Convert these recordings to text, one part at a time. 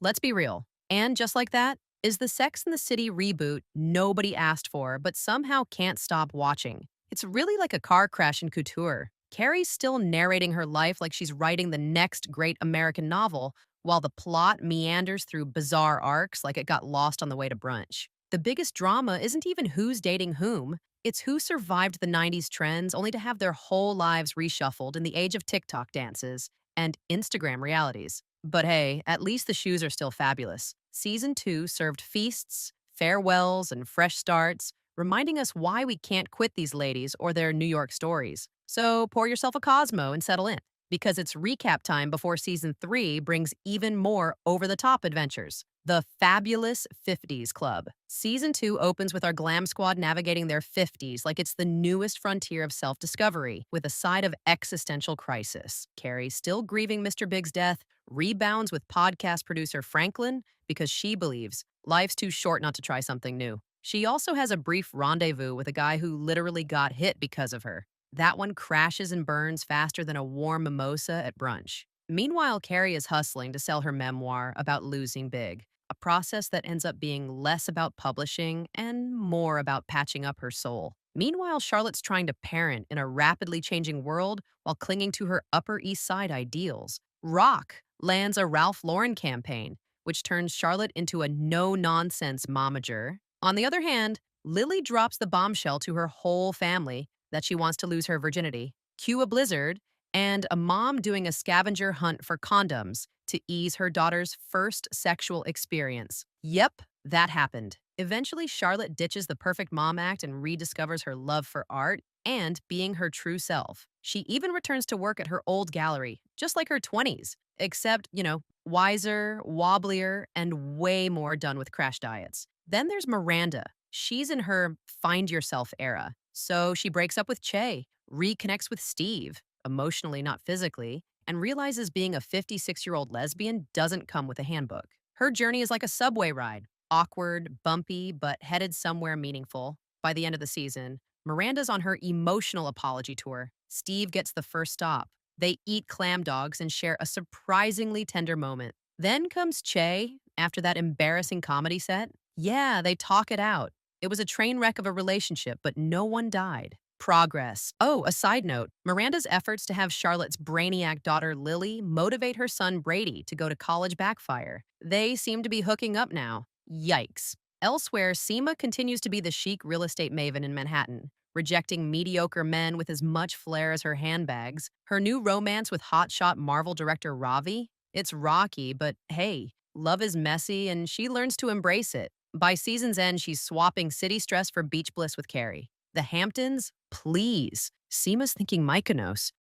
Let's be real. And just like that is the Sex and the City reboot nobody asked for, but somehow can't stop watching. It's really like a car crash in couture. Carrie's still narrating her life like she's writing the next great American novel, while the plot meanders through bizarre arcs like it got lost on the way to brunch. The biggest drama isn't even who's dating whom, it's who survived the 90s trends only to have their whole lives reshuffled in the age of TikTok dances and Instagram realities. But hey, at least the shoes are still fabulous. Season 2 served feasts, farewells, and fresh starts, reminding us why we can't quit these ladies or their New York stories. So pour yourself a Cosmo and settle in, because it's recap time before Season 3 brings even more over the top adventures. The Fabulous 50s Club. Season 2 opens with our glam squad navigating their 50s like it's the newest frontier of self discovery, with a side of existential crisis. Carrie, still grieving Mr. Big's death, rebounds with podcast producer Franklin because she believes life's too short not to try something new. She also has a brief rendezvous with a guy who literally got hit because of her. That one crashes and burns faster than a warm mimosa at brunch. Meanwhile, Carrie is hustling to sell her memoir about losing big, a process that ends up being less about publishing and more about patching up her soul. Meanwhile, Charlotte's trying to parent in a rapidly changing world while clinging to her Upper East Side ideals. Rock lands a Ralph Lauren campaign, which turns Charlotte into a no-nonsense momager. On the other hand, Lily drops the bombshell to her whole family that she wants to lose her virginity, cue a blizzard, and a mom doing a scavenger hunt for condoms to ease her daughter's first sexual experience. Yep, that happened. Eventually, Charlotte ditches the perfect mom act and rediscovers her love for art and being her true self. She even returns to work at her old gallery, just like her 20s, except, wiser, wobblier, and way more done with crash diets. Then there's Miranda. She's in her find yourself era. So she breaks up with Che, reconnects with Steve, emotionally, not physically, and realizes being a 56-year-old lesbian doesn't come with a handbook. Her journey is like a subway ride, awkward, bumpy, but headed somewhere meaningful. By the end of the season, Miranda's on her emotional apology tour. Steve gets the first stop. They eat clam dogs and share a surprisingly tender moment. Then comes Che, after that embarrassing comedy set. Yeah, they talk it out. It was a train wreck of a relationship, but no one died. Progress. Oh, a side note, Miranda's efforts to have Charlotte's brainiac daughter Lily motivate her son Brady to go to college backfire. They seem to be hooking up now. Yikes. Elsewhere, Seema continues to be the chic real estate maven in Manhattan, rejecting mediocre men with as much flair as her handbags. Her new romance with hotshot Marvel director Ravi? It's rocky, but hey, love is messy and she learns to embrace it. By season's end, she's swapping city stress for beach bliss with Carrie. The Hamptons? Please. Seema's thinking Mykonos.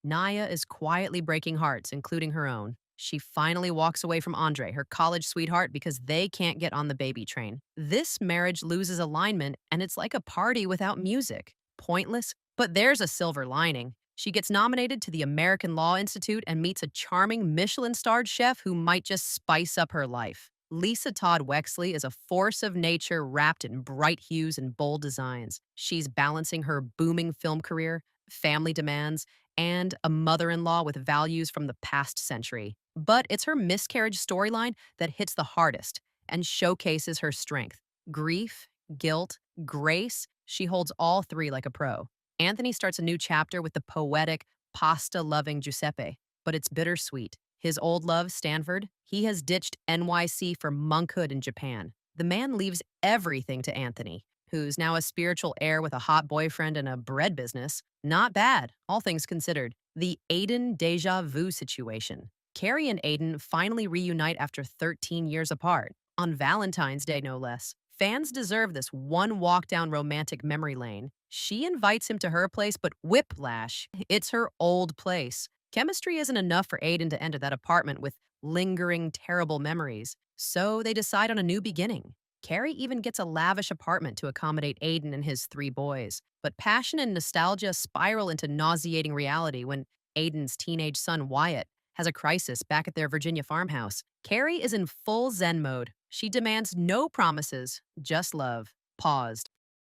Naya is quietly breaking hearts, including her own. She finally walks away from Andre, her college sweetheart, because they can't get on the baby train. This marriage loses alignment, and it's like a party without music. Pointless, but there's a silver lining. She gets nominated to the American Law Institute and meets a charming Michelin-starred chef who might just spice up her life. Lisa Todd Wexley is a force of nature wrapped in bright hues and bold designs. She's balancing her booming film career, family demands, and a mother-in-law with values from the past century. But it's her miscarriage storyline that hits the hardest and showcases her strength. Grief, guilt, grace, she holds all three like a pro. Anthony starts a new chapter with the poetic, pasta-loving Giuseppe, but it's bittersweet. His old love, Stanford, he has ditched NYC for monkhood in Japan. The man leaves everything to Anthony, who's now a spiritual heir with a hot boyfriend and a bread business. Not bad, all things considered. The Aidan deja vu situation. Carrie and Aidan finally reunite after 13 years apart, on Valentine's Day no less. Fans deserve this one walk down romantic memory lane. She invites him to her place, but whiplash, it's her old place. Chemistry isn't enough for Aidan to enter that apartment with lingering, terrible memories, so they decide on a new beginning. Carrie even gets a lavish apartment to accommodate Aidan and his three boys, but passion and nostalgia spiral into nauseating reality when Aidan's teenage son Wyatt has a crisis back at their Virginia farmhouse. Carrie is in full Zen mode. She demands no promises, just love. Paused.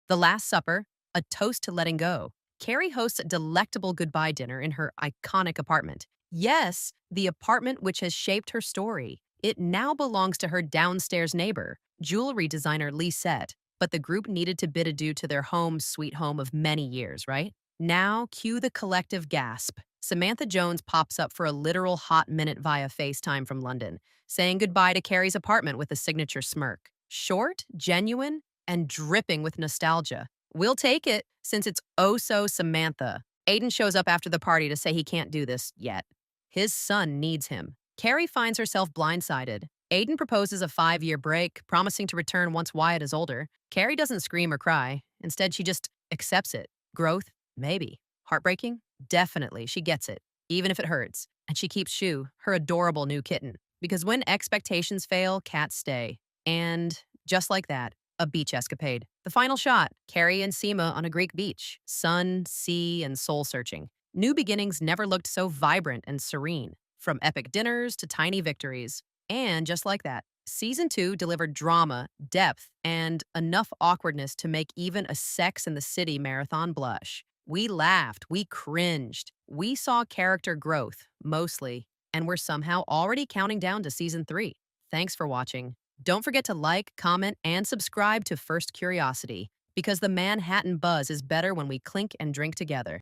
The Last Supper, a toast to letting go. Carrie hosts a delectable goodbye dinner in her iconic apartment. Yes, the apartment which has shaped her story. It now belongs to her downstairs neighbor, jewelry designer Lisette, but the group needed to bid adieu to their home, sweet home of many years, right? Now, cue the collective gasp. Samantha Jones pops up for a literal hot minute via FaceTime from London, saying goodbye to Carrie's apartment with a signature smirk. Short, genuine, and dripping with nostalgia. We'll take it, since it's oh so Samantha. Aidan shows up after the party to say he can't do this yet. His son needs him. Carrie finds herself blindsided. Aidan proposes a 5-year break, promising to return once Wyatt is older. Carrie doesn't scream or cry. Instead, she just accepts it. Growth? Maybe. Heartbreaking? Definitely. She gets it, even if it hurts. And she keeps Shu, her adorable new kitten. Because when expectations fail, cats stay. And just like that, a beach escapade. The final shot, Carrie and Seema on a Greek beach. Sun, sea, and soul searching. New beginnings never looked so vibrant and serene. From epic dinners to tiny victories. And just like that, season 2 delivered drama, depth, and enough awkwardness to make even a Sex and the City marathon blush. We laughed, we cringed, we saw character growth, mostly, and we're somehow already counting down to season 3. Thanks for watching. Don't forget to like, comment, and subscribe to First Curiosity, because the Manhattan buzz is better when we clink and drink together.